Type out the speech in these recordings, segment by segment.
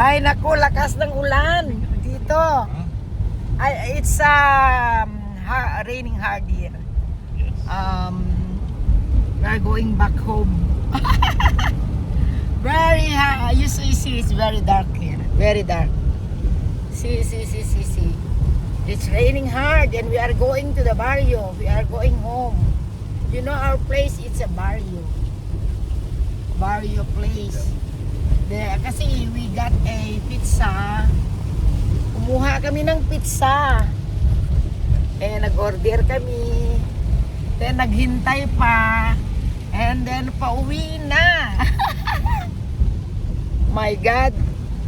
Ay naku, lakas ng ulan dito. It's raining hard here. Yes. We're going back home. Very you see it's very dark here. Very dark. See. It's raining hard and we are going to the barrio. We are going home. You know our place, it's a barrio. Barrio place. Kasi we got a pizza. Kumuha kami ng pizza. Nag-order kami. Then naghintay pa. And then pauwi na. My God.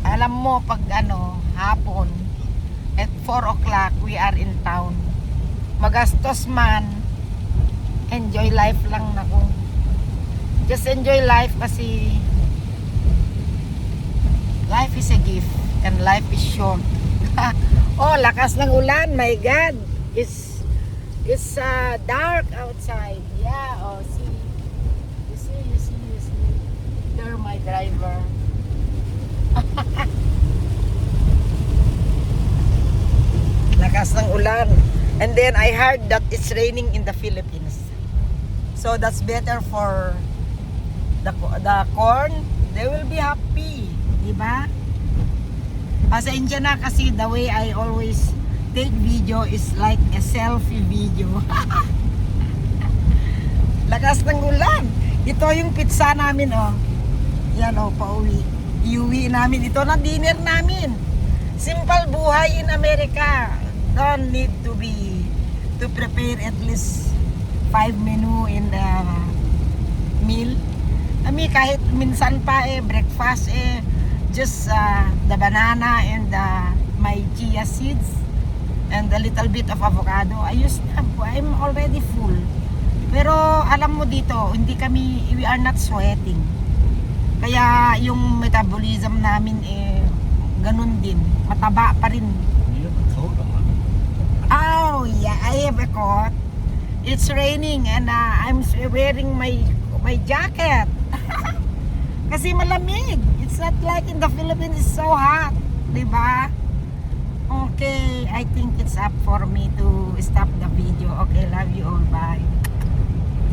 Alam mo pag hapon at 4 o'clock we are in town. Magastos man. Enjoy life lang nako. Just enjoy life kasi life is a gift and life is short. Oh, lakas ng ulan. My God. It's dark outside. Yeah, oh, see. You see. You're my driver. Lakas ng ulan. And then I heard that it's raining in the Philippines. So that's better for the corn. They will be happy. Diba? Pasensya na kasi the way I always take video is like a selfie video. Lakas ng ulan. Ito yung pizza namin, oh. Yan, oh, pauwi. Iuwi namin. Ito na dinner namin. Simple buhay in America. Don't need to prepare at least 5 menu in the meal. Kahit minsan pa breakfast just the banana and my chia seeds and a little bit of avocado. I'm already full. Pero alam mo dito, we are not sweating. Kaya yung metabolism namin ganun din. Mataba pa rin. You have a coat on. Oh, yeah, I have a coat. It's raining and I'm wearing my jacket. Kasi malamig. It's not like in the Philippines, it's so hot. Diba? Okay, I think it's up for me to stop the video. Okay, love you all. Bye.